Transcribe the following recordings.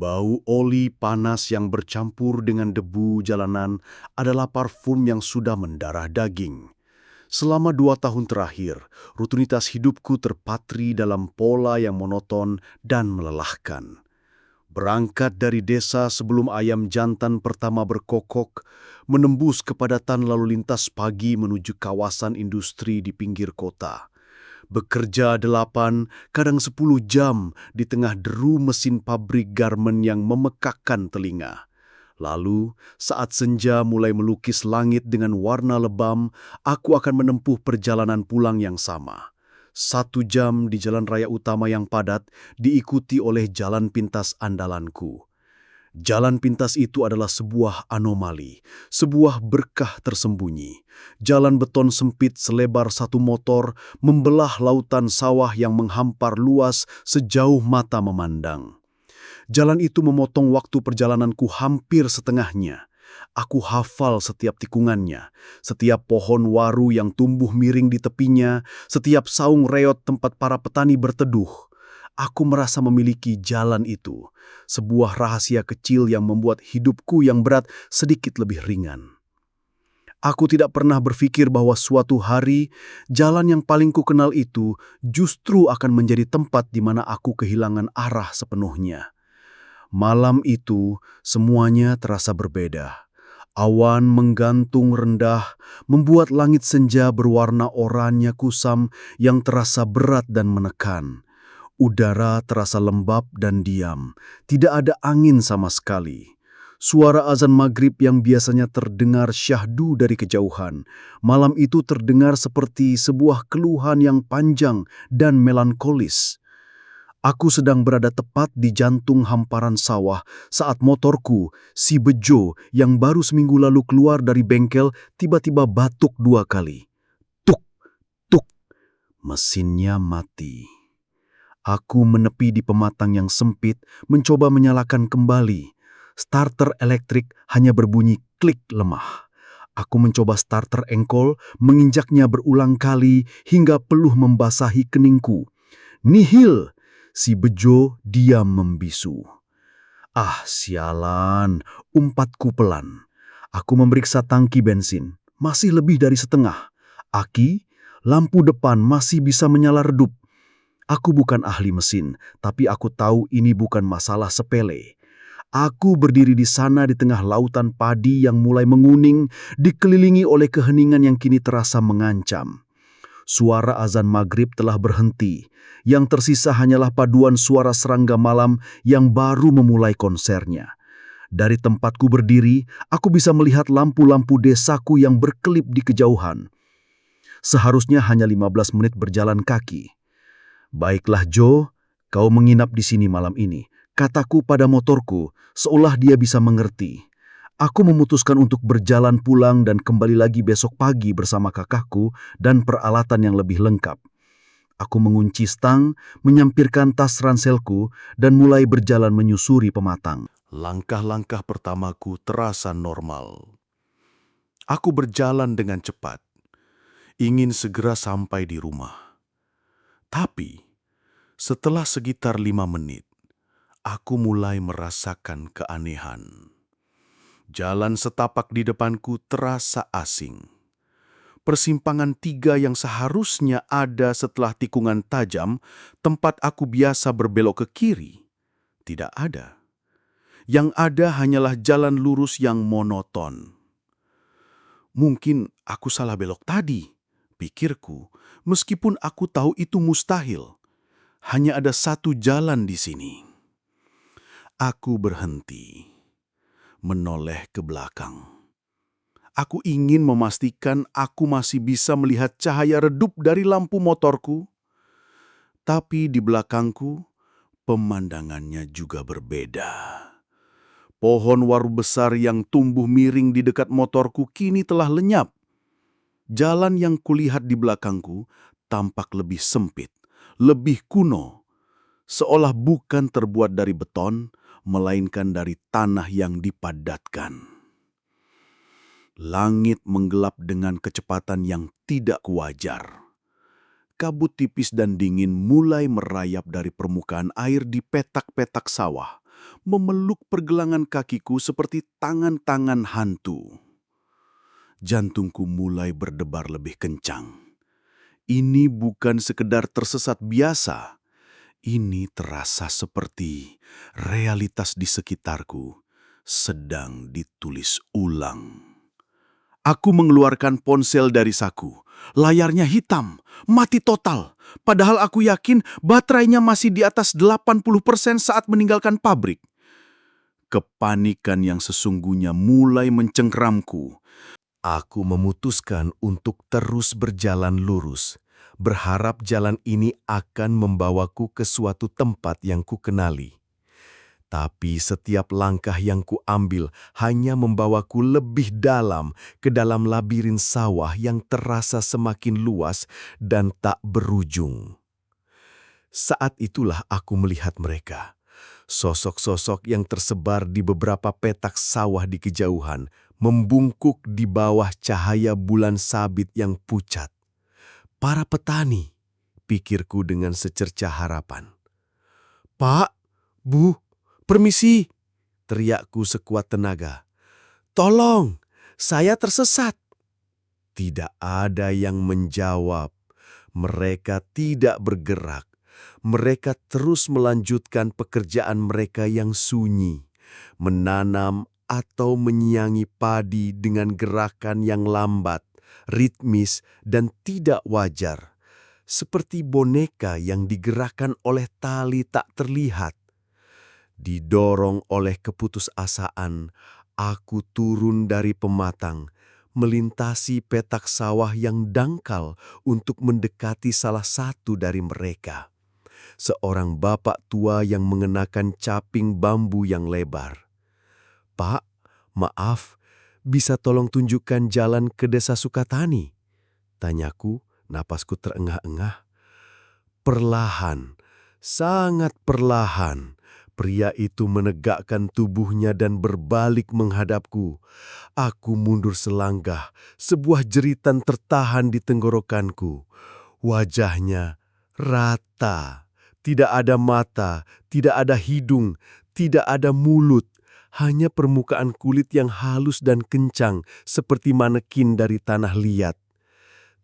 Bau oli panas yang bercampur dengan debu jalanan adalah parfum yang sudah mendarah daging. Selama 2 tahun terakhir, rutinitas hidupku terpatri dalam pola yang monoton dan melelahkan. Berangkat dari desa sebelum ayam jantan pertama berkokok, menembus kepadatan lalu lintas pagi menuju kawasan industri di pinggir kota. Bekerja 8, kadang 10 jam di tengah deru mesin pabrik garmen yang memekakkan telinga. Lalu, saat senja mulai melukis langit dengan warna lebam, aku akan menempuh perjalanan pulang yang sama. 1 jam di jalan raya utama yang padat, diikuti oleh jalan pintas andalanku. Jalan pintas itu adalah sebuah anomali, sebuah berkah tersembunyi. Jalan beton sempit selebar 1 motor membelah lautan sawah yang menghampar luas sejauh mata memandang. Jalan itu memotong waktu perjalananku hampir setengahnya. Aku hafal setiap tikungannya, setiap pohon waru yang tumbuh miring di tepinya, setiap saung reot tempat para petani berteduh. Aku merasa memiliki jalan itu, sebuah rahasia kecil yang membuat hidupku yang berat sedikit lebih ringan. Aku tidak pernah berpikir bahwa suatu hari jalan yang paling kukenal itu justru akan menjadi tempat di mana aku kehilangan arah sepenuhnya. Malam itu semuanya terasa berbeda. Awan menggantung rendah, membuat langit senja berwarna oranye kusam yang terasa berat dan menekan. Udara terasa lembab dan diam, tidak ada angin sama sekali. Suara azan maghrib yang biasanya terdengar syahdu dari kejauhan, malam itu terdengar seperti sebuah keluhan yang panjang dan melankolis. Aku sedang berada tepat di jantung hamparan sawah saat motorku, si Bejo yang baru seminggu lalu keluar dari bengkel, tiba-tiba batuk 2 kali. Tuk, tuk, mesinnya mati. Aku menepi di pematang yang sempit, mencoba menyalakan kembali. Starter elektrik hanya berbunyi klik lemah. Aku mencoba starter engkol, menginjaknya berulang kali hingga peluh membasahi keningku. Nihil! Si Bejo diam membisu. Ah, sialan, umpatku pelan. Aku memeriksa tangki bensin, masih lebih dari setengah. Aki, lampu depan masih bisa menyala redup. Aku bukan ahli mesin, tapi aku tahu ini bukan masalah sepele. Aku berdiri di sana di tengah lautan padi yang mulai menguning, dikelilingi oleh keheningan yang kini terasa mengancam. Suara azan maghrib telah berhenti. Yang tersisa hanyalah paduan suara serangga malam yang baru memulai konsernya. Dari tempatku berdiri, aku bisa melihat lampu-lampu desaku yang berkelip di kejauhan. Seharusnya hanya 15 menit berjalan kaki. Baiklah Joe, kau menginap di sini malam ini, kataku pada motorku, seolah dia bisa mengerti. Aku memutuskan untuk berjalan pulang dan kembali lagi besok pagi bersama kakakku dan peralatan yang lebih lengkap. Aku mengunci stang, menyampirkan tas ranselku, dan mulai berjalan menyusuri pematang. Langkah-langkah pertamaku terasa normal. Aku berjalan dengan cepat, ingin segera sampai di rumah. Tapi, setelah sekitar 5 menit, aku mulai merasakan keanehan. Jalan setapak di depanku terasa asing. Persimpangan 3 yang seharusnya ada setelah tikungan tajam, tempat aku biasa berbelok ke kiri, tidak ada. Yang ada hanyalah jalan lurus yang monoton. Mungkin aku salah belok tadi, pikirku, meskipun aku tahu itu mustahil. Hanya ada satu jalan di sini. Aku berhenti, menoleh ke belakang. Aku ingin memastikan aku masih bisa melihat cahaya redup dari lampu motorku. Tapi di belakangku, pemandangannya juga berbeda. Pohon waru besar yang tumbuh miring di dekat motorku kini telah lenyap. Jalan yang kulihat di belakangku tampak lebih sempit, lebih kuno, seolah bukan terbuat dari beton, melainkan dari tanah yang dipadatkan. Langit menggelap dengan kecepatan yang tidak wajar. Kabut tipis dan dingin mulai merayap dari permukaan air di petak-petak sawah, memeluk pergelangan kakiku seperti tangan-tangan hantu. Jantungku mulai berdebar lebih kencang. Ini bukan sekedar tersesat biasa. Ini terasa seperti realitas di sekitarku sedang ditulis ulang. Aku mengeluarkan ponsel dari saku. Layarnya hitam, mati total. Padahal aku yakin baterainya masih di atas 80% saat meninggalkan pabrik. Kepanikan yang sesungguhnya mulai mencengkeramku. Aku memutuskan untuk terus berjalan lurus, berharap jalan ini akan membawaku ke suatu tempat yang kukenali. Tapi setiap langkah yang kuambil hanya membawaku lebih dalam ke dalam labirin sawah yang terasa semakin luas dan tak berujung. Saat itulah aku melihat mereka. Sosok-sosok yang tersebar di beberapa petak sawah di kejauhan, membungkuk di bawah cahaya bulan sabit yang pucat. Para petani, pikirku dengan secercah harapan. "Pak, Bu, permisi," teriakku sekuat tenaga. "Tolong, saya tersesat." Tidak ada yang menjawab. Mereka tidak bergerak. Mereka terus melanjutkan pekerjaan mereka yang sunyi, menanam atau menyiangi padi dengan gerakan yang lambat, ritmis, dan tidak wajar, seperti boneka yang digerakkan oleh tali tak terlihat. Didorong oleh keputusasaan, aku turun dari pematang, melintasi petak sawah yang dangkal untuk mendekati salah satu dari mereka. Seorang bapak tua yang mengenakan caping bambu yang lebar. "Pak, maaf, bisa tolong tunjukkan jalan ke Desa Sukatani?" tanyaku, napasku terengah-engah. Perlahan, sangat perlahan, pria itu menegakkan tubuhnya dan berbalik menghadapku. Aku mundur selangkah, sebuah jeritan tertahan di tenggorokanku. Wajahnya rata. Tidak ada mata, tidak ada hidung, tidak ada mulut, hanya permukaan kulit yang halus dan kencang seperti manekin dari tanah liat.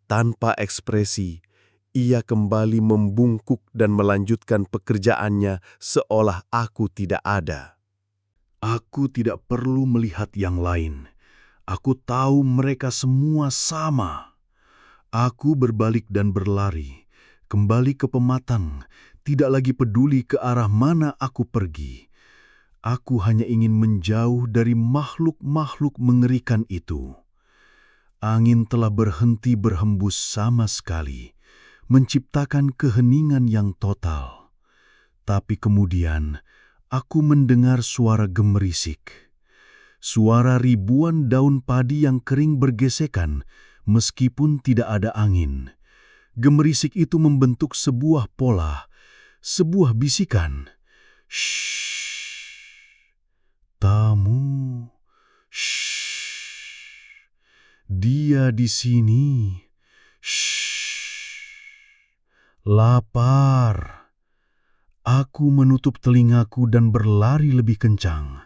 Tanpa ekspresi, ia kembali membungkuk dan melanjutkan pekerjaannya seolah aku tidak ada. Aku tidak perlu melihat yang lain. Aku tahu mereka semua sama. Aku berbalik dan berlari, kembali ke pematang, tidak lagi peduli ke arah mana aku pergi. Aku hanya ingin menjauh dari makhluk-makhluk mengerikan itu. Angin telah berhenti berhembus sama sekali, menciptakan keheningan yang total. Tapi kemudian, aku mendengar suara gemerisik. Suara ribuan daun padi yang kering bergesekan, meskipun tidak ada angin. Gemerisik itu membentuk sebuah pola, sebuah bisikan. "Shh, tamu. Shh, dia di sini. Shh, lapar." Aku menutup telingaku dan berlari lebih kencang.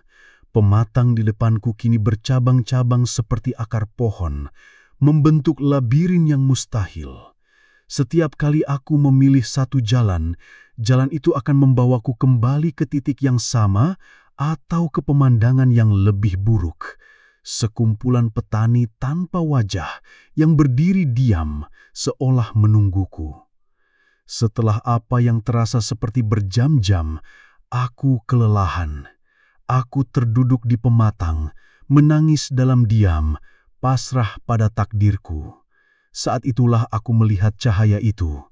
Pematang di depanku kini bercabang-cabang seperti akar pohon, membentuk labirin yang mustahil. Setiap kali aku memilih satu jalan, jalan itu akan membawaku kembali ke titik yang sama atau ke pemandangan yang lebih buruk. Sekumpulan petani tanpa wajah yang berdiri diam seolah menungguku. Setelah apa yang terasa seperti berjam-jam, aku kelelahan. Aku terduduk di pematang, menangis dalam diam, pasrah pada takdirku. Saat itulah aku melihat cahaya itu,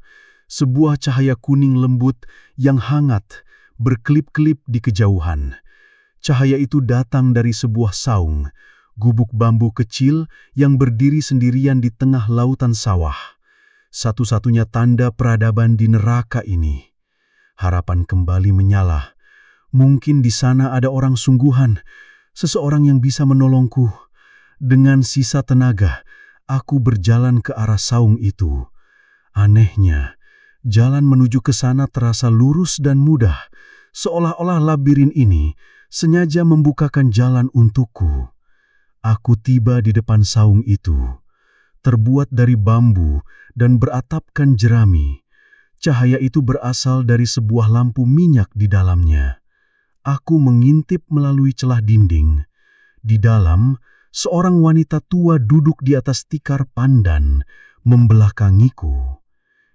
sebuah cahaya kuning lembut yang hangat, berkelip-kelip di kejauhan. Cahaya itu datang dari sebuah saung, gubuk bambu kecil yang berdiri sendirian di tengah lautan sawah. Satu-satunya tanda peradaban di neraka ini. Harapan kembali menyala. Mungkin di sana ada orang sungguhan, seseorang yang bisa menolongku. Dengan sisa tenaga, aku berjalan ke arah saung itu. Anehnya, jalan menuju ke sana terasa lurus dan mudah, seolah-olah labirin ini sengaja membukakan jalan untukku. Aku tiba di depan saung itu, terbuat dari bambu dan beratapkan jerami. Cahaya itu berasal dari sebuah lampu minyak di dalamnya. Aku mengintip melalui celah dinding. Di dalam, seorang wanita tua duduk di atas tikar pandan, membelakangiku.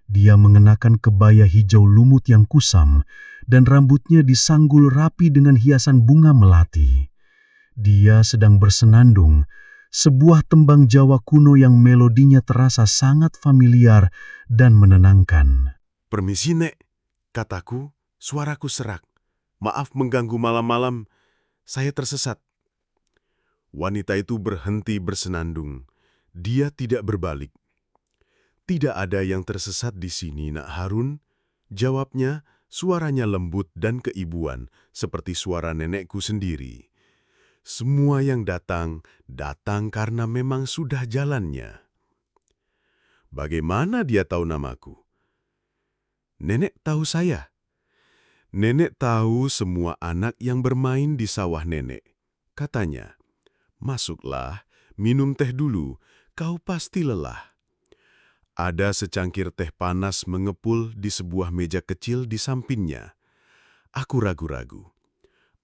Dia mengenakan kebaya hijau lumut yang kusam, dan rambutnya disanggul rapi dengan hiasan bunga melati. Dia sedang bersenandung, sebuah tembang Jawa kuno yang melodinya terasa sangat familiar dan menenangkan. "Permisi, Nek," kataku, suaraku serak. "Maaf mengganggu malam-malam, saya tersesat." Wanita itu berhenti bersenandung. Dia tidak berbalik. "Tidak ada yang tersesat di sini, Nak Harun," jawabnya, suaranya lembut dan keibuan, seperti suara nenekku sendiri. "Semua yang datang, datang karena memang sudah jalannya." "Bagaimana dia tahu namaku?" "Nenek tahu saya. Nenek tahu semua anak yang bermain di sawah nenek," katanya. "Masuklah, minum teh dulu, kau pasti lelah." Ada secangkir teh panas mengepul di sebuah meja kecil di sampingnya. Aku ragu-ragu.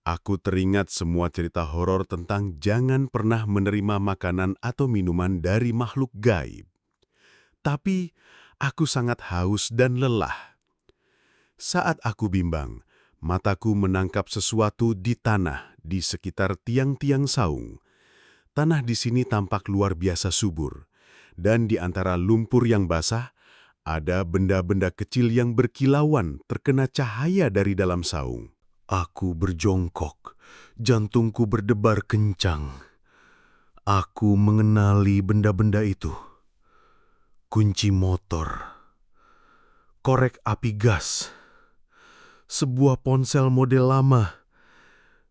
Aku teringat semua cerita horor tentang jangan pernah menerima makanan atau minuman dari makhluk gaib. Tapi aku sangat haus dan lelah. Saat aku bimbang, mataku menangkap sesuatu di tanah di sekitar tiang-tiang saung. Tanah di sini tampak luar biasa subur, dan di antara lumpur yang basah, ada benda-benda kecil yang berkilauan terkena cahaya dari dalam saung. Aku berjongkok, jantungku berdebar kencang. Aku mengenali benda-benda itu. Kunci motor, korek api gas, sebuah ponsel model lama,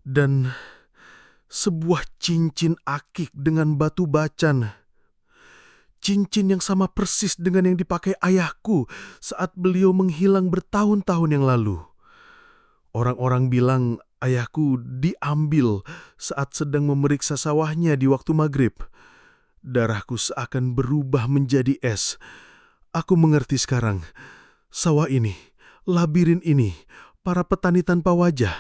dan sebuah cincin akik dengan batu bacan. Cincin yang sama persis dengan yang dipakai ayahku saat beliau menghilang bertahun-tahun yang lalu. Orang-orang bilang ayahku diambil saat sedang memeriksa sawahnya di waktu maghrib. Darahku seakan berubah menjadi es. Aku mengerti sekarang. Sawah ini, labirin ini, para petani tanpa wajah.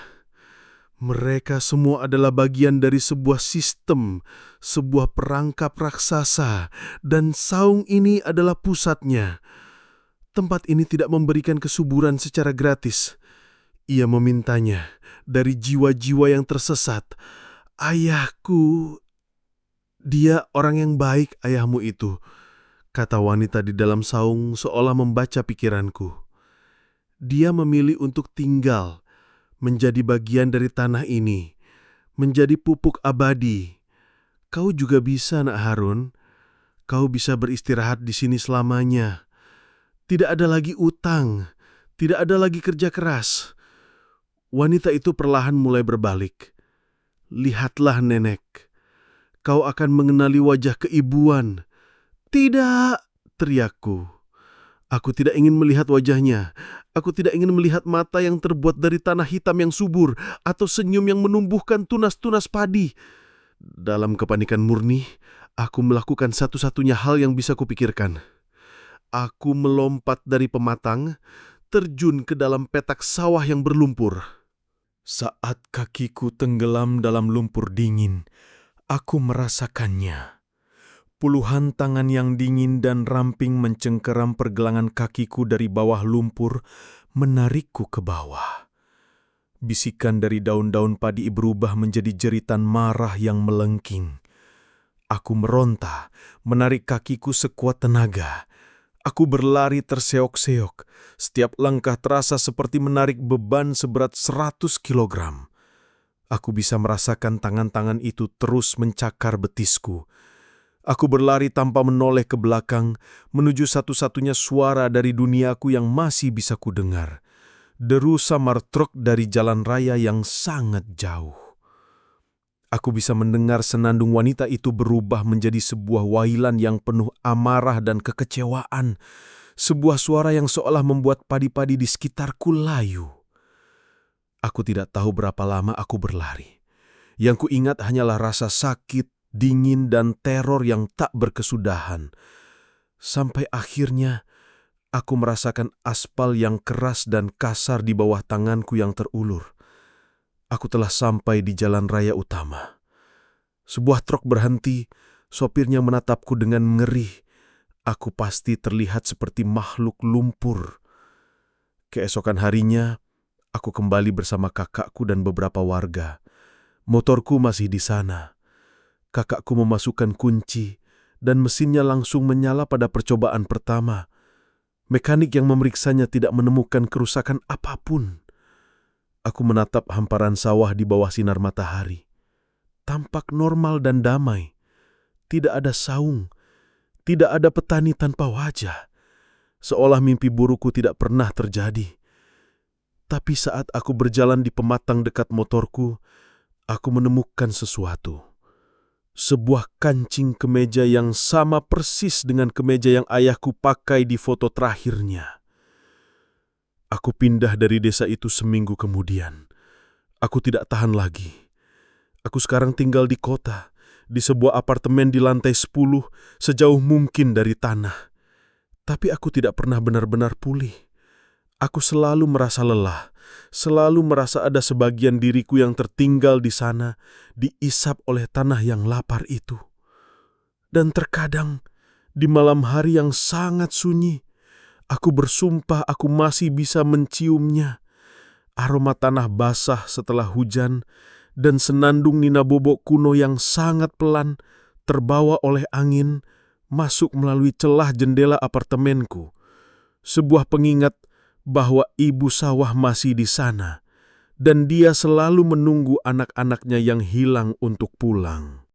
Mereka semua adalah bagian dari sebuah sistem, sebuah perangkap raksasa, dan saung ini adalah pusatnya. Tempat ini tidak memberikan kesuburan secara gratis. Ia memintanya dari jiwa-jiwa yang tersesat. "Ayahku, dia orang yang baik, ayahmu itu," kata wanita di dalam saung seolah membaca pikiranku. "Dia memilih untuk tinggal, menjadi bagian dari tanah ini, menjadi pupuk abadi. Kau juga bisa, Nak Harun. Kau bisa beristirahat di sini selamanya. Tidak ada lagi utang, tidak ada lagi kerja keras." Wanita itu perlahan mulai berbalik. "Lihatlah, Nenek. Kau akan mengenali wajah keibuan." "Tidak!" teriakku. Aku tidak ingin melihat wajahnya. Aku tidak ingin melihat mata yang terbuat dari tanah hitam yang subur atau senyum yang menumbuhkan tunas-tunas padi. Dalam kepanikan murni, aku melakukan satu-satunya hal yang bisa kupikirkan. Aku melompat dari pematang, terjun ke dalam petak sawah yang berlumpur. Saat kakiku tenggelam dalam lumpur dingin, aku merasakannya. Puluhan tangan yang dingin dan ramping mencengkeram pergelangan kakiku dari bawah lumpur, menarikku ke bawah. Bisikan dari daun-daun padi berubah menjadi jeritan marah yang melengking. Aku meronta, menarik kakiku sekuat tenaga. Aku berlari terseok-seok. Setiap langkah terasa seperti menarik beban seberat 100 kilogram. Aku bisa merasakan tangan-tangan itu terus mencakar betisku. Aku berlari tanpa menoleh ke belakang, menuju satu-satunya suara dari duniaku yang masih bisa kudengar. Deru samar truk dari jalan raya yang sangat jauh. Aku bisa mendengar senandung wanita itu berubah menjadi sebuah wailan yang penuh amarah dan kekecewaan. Sebuah suara yang seolah membuat padi-padi di sekitarku layu. Aku tidak tahu berapa lama aku berlari. Yang kuingat hanyalah rasa sakit, dingin, dan teror yang tak berkesudahan. Sampai akhirnya aku merasakan aspal yang keras dan kasar di bawah tanganku yang terulur. Aku telah sampai di jalan raya utama. Sebuah truk berhenti, sopirnya menatapku dengan ngeri. Aku pasti terlihat seperti makhluk lumpur. Keesokan harinya, aku kembali bersama kakakku dan beberapa warga. Motorku masih di sana. Kakakku memasukkan kunci, dan mesinnya langsung menyala pada percobaan pertama. Mekanik yang memeriksanya tidak menemukan kerusakan apapun. Aku menatap hamparan sawah di bawah sinar matahari. Tampak normal dan damai. Tidak ada saung, tidak ada petani tanpa wajah. Seolah mimpi burukku tidak pernah terjadi. Tapi saat aku berjalan di pematang dekat motorku, aku menemukan sesuatu. Sebuah kancing kemeja yang sama persis dengan kemeja yang ayahku pakai di foto terakhirnya. Aku pindah dari desa itu seminggu kemudian. Aku tidak tahan lagi. Aku sekarang tinggal di kota, di sebuah apartemen di lantai 10, sejauh mungkin dari tanah. Tapi aku tidak pernah benar-benar pulih. Aku selalu merasa lelah, selalu merasa ada sebagian diriku yang tertinggal di sana, diisap oleh tanah yang lapar itu. Dan terkadang, di malam hari yang sangat sunyi, aku bersumpah aku masih bisa menciumnya. Aroma tanah basah setelah hujan dan senandung Nina Bobo kuno yang sangat pelan terbawa oleh angin masuk melalui celah jendela apartemenku. Sebuah pengingat bahwa ibu sawah masih di sana dan dia selalu menunggu anak-anaknya yang hilang untuk pulang.